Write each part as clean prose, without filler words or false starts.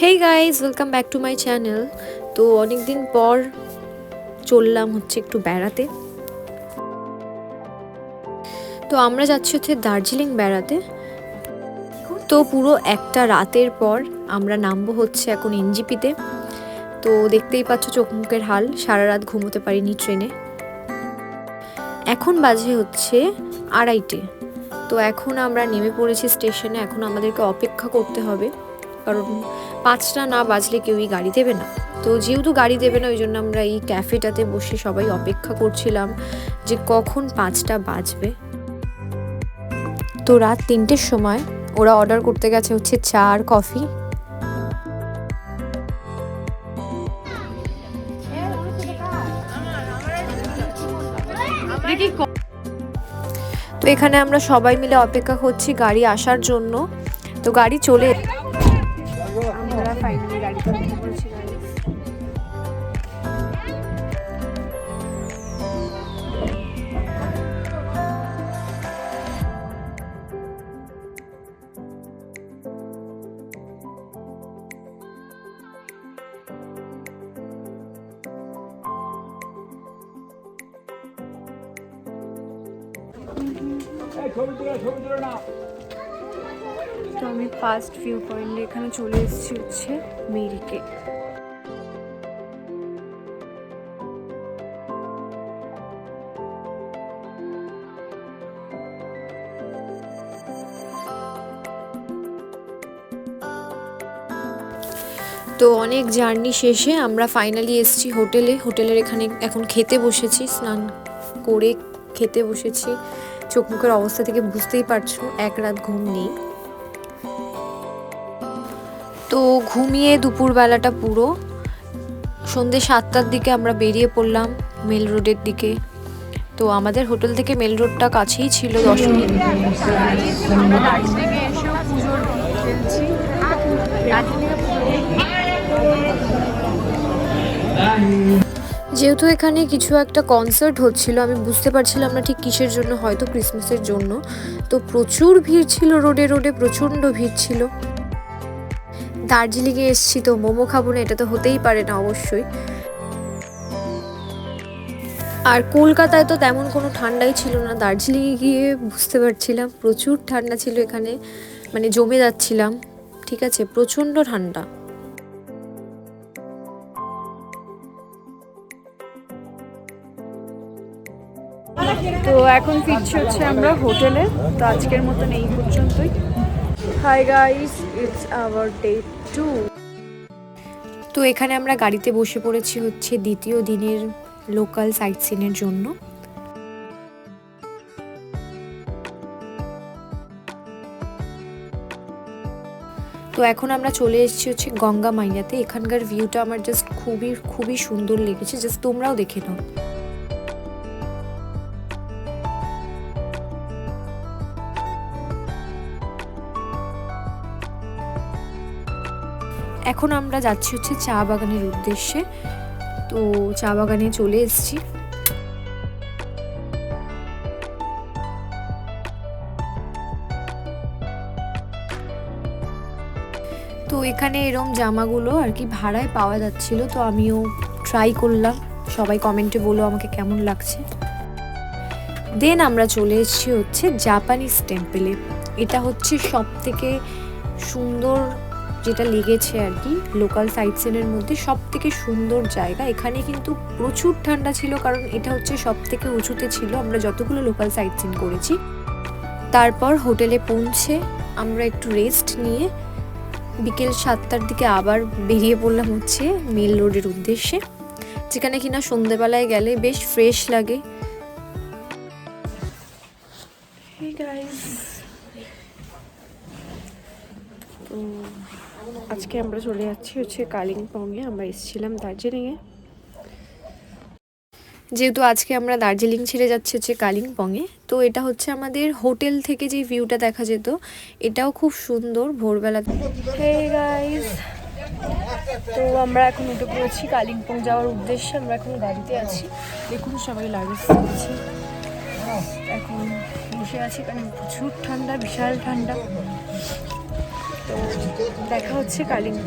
Hey guys, welcome back to my channel. তো অনেকদিন পর চললাম হচ্ছে একটু বেড়াতে। তো আমরা যাচ্ছি হচ্ছে দার্জিলিং বেড়াতে। তো পুরো একটা রাতের পর আমরা নামবো হচ্ছে এখন এনজিপিতে। তো দেখতেই পাচ্ছ চোখ মুখের হাল, সারা রাত ঘুমোতে পারিনি ট্রেনে। এখন বাজে হচ্ছে 2:30। তো এখন আমরা নেমে পড়েছি স্টেশনে। এখন আমাদেরকে অপেক্ষা করতে হবে, কারণ 5টা না বাজলে কেউই গাড়ি দেবে না। তো যেহেতু গাড়ি দেবে না, ওই জন্য আমরা এই ক্যাফেটাতে বসে সবাই অপেক্ষা করছিলাম যে কখন 5টা বাজবে। তো রাত 3টের সময় ওরা অর্ডার করতে গেছে হচ্ছে চা আর কফি। তো এখানে আমরা সবাই মিলে অপেক্ষা করছি গাড়ি আসার জন্য। তো গাড়ি চলে, আমরা ফাইনালি গাড়িতে উঠে পড়েছি। তো আমি ফার্স্ট ভিউ পয়েন্টে এখানে চলে এসেছি হচ্ছে মিরিকে। তো অনেক জার্নি শেষে আমরা ফাইনালি এসেছি হোটেলের এখানে এখন খেতে বসেছি। স্নান করে খেতে বসেছি। চোখ মুখের অবস্থা থেকে বুঝতেই পারছো এক রাত ঘুম নেই। তো ঘুমিয়ে দুপুরবেলাটা পুরো সন্ধ্যে 7টার দিকে আমরা বেরিয়ে পড়লাম মেল রোডের দিকে। তো আমাদের হোটেল থেকে মেল রোডটা কাছেই ছিল, 10 মিনিট। যেহেতু এখানে কিছু একটা কনসার্ট হচ্ছিল, আমি বুঝতে পারছিলাম না ঠিক কিসের জন্য, হয়তো ক্রিসমাসের জন্য। তো প্রচুর ভিড় ছিল, রোডে রোডে প্রচণ্ড ভিড় ছিল। দার্জিলিংয়ে এসছি তো মোমো খাবো না, এটা তো হতেই পারে না অবশ্যই। আর কলকাতায় তো তেমন কোনো ঠান্ডাই ছিল না, দার্জিলিংয়ে গিয়ে বুঝতে পারছিলাম প্রচুর ঠান্ডা ছিল এখানে, মানে জমে যাচ্ছিলাম। ঠিক আছে, প্রচণ্ড ঠান্ডা। তো এখন ফিরছি হচ্ছে আমরা হোটেলে। তো আজকের মতন এই পর্যন্তই। Hi guys, it's our day 2। তো এখানে আমরা গাড়িতে বসে পড়েছি হচ্ছে দ্বিতীয় দিনের লোকাল সাইট সিনের জন্য। তো এখন আমরা চলে এসেছি হচ্ছে গঙ্গা মাইয়াতে। এখানকার ভিউটা আমার জাস্ট খুবই খুবই সুন্দর লেগেছে, জাস্ট তোমরাও দেখে নাও। এখন আমরা যাচ্ছি হচ্ছে চা বাগানের উদ্দেশ্যে। তো চা বাগানে চলে এসেছি। তো এখানে এরম জামাগুলো আর কি ভাড়ায় পাওয়া যাচ্ছিল, তো আমিও ট্রাই করলাম। সবাই কমেন্টে বলো আমাকে কেমন লাগছে। দেন আমরা চলে এসেছি হচ্ছে জাপানিজ টেম্পলে। এটা হচ্ছে সব থেকে সুন্দর যেটা লেগেছে আর কি, লোকাল সাইট সিনের মধ্যে সব থেকে সুন্দর জায়গা। এখানে কিন্তু প্রচুর ঠান্ডা ছিল, কারণ এটা হচ্ছে সব থেকে উঁচুতে ছিল আমরা যতগুলো লোকাল সাইট সিন করেছি। তারপর হোটেলে পৌঁছে আমরা একটু রেস্ট নিয়ে বিকেল 7টার দিকে আবার বেরিয়ে পড়লাম হচ্ছে মেল রোডের উদ্দেশ্যে, যেখানে কিনা সন্ধেবেলায় গেলে বেশ ফ্রেশ লাগে। তো আজকে আমরা চলে যাচ্ছি হচ্ছে কালিম্পংয়ে। আমরা এসেছিলাম দার্জিলিংয়ে, যেহেতু আজকে আমরা দার্জিলিং ছেড়ে যাচ্ছি হচ্ছে কালিম্পংয়ে। তো এটা হচ্ছে আমাদের হোটেল থেকে যে ভিউটা দেখা যেত, এটাও খুব সুন্দর ভোরবেলা। হেই গাইস, তো আমরা এখন উঠে পড়েছি কালিম্পং যাওয়ার উদ্দেশ্যে। আমরা এখন গাড়িতে আছি, দেখুন সবাই লাগেজ করছে। এখন বসে আছি, কারণ প্রচুর ঠান্ডা, বিশাল ঠান্ডা। তো দেখা হচ্ছে কালিম্পং।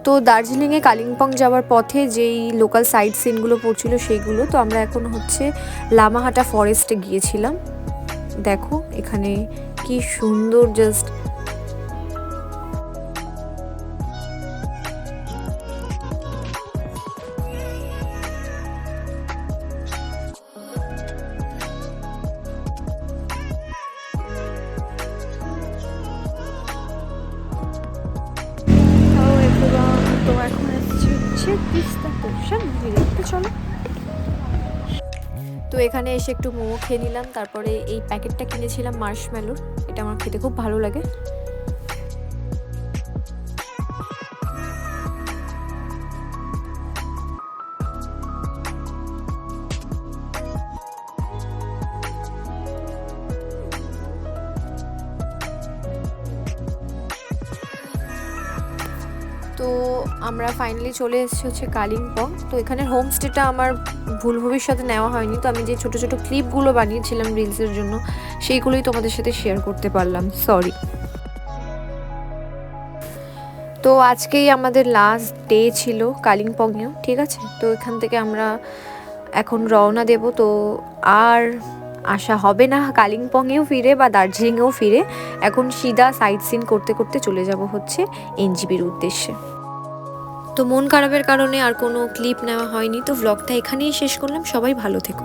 তো দার্জিলিংয়ে কালিম্পং যাওয়ার পথে যেই লোকাল সাইট সিনগুলো পড়ছিল সেইগুলো, তো আমরা এখন হচ্ছে লামাহাটা ফরেস্টে গিয়েছিলাম। দেখো এখানে কি সুন্দর, জাস্ট তো এখন আসছি হচ্ছে তিস্তা তোষা মুভি দেখতে, চলো। তো এখানে এসে একটু মোমো খেয়ে নিলাম, তারপরে এই প্যাকেটটা কিনেছিলাম মার্শম্যালোর, এটা আমার খেতে খুব ভালো লাগে। তো আমরা ফাইনালি চলে এসেছি হচ্ছে কালিম্পং। তো এখানের হোমস্টেটা আমার ভুল ভবিষ্যতে নেওয়া হয়নি, তো আমি যে ছোট ছোট ক্লিপগুলো বানিয়েছিলাম রিলসের জন্য সেইগুলোই তোমাদের সাথে শেয়ার করতে পারলাম, সরি। তো আজকেই আমাদের লাস্ট ডে ছিল কালিম্পংয়েও, ঠিক আছে। তো এখান থেকে আমরা এখন রওনা দেব। তো আর আসা হবে না কালিম্পংয়েও ফিরে বা দার্জিলিংয়েও ফিরে, এখন সিধা সাইট সিন করতে করতে চলে যাব হচ্ছে এনজিপির উদ্দেশ্যে। তো মন খারাপের কারণে আর কোনো ক্লিপ নেওয়া হয়নি, তো ভ্লগটা এখানেই শেষ করলাম। সবাই ভালো থেকো।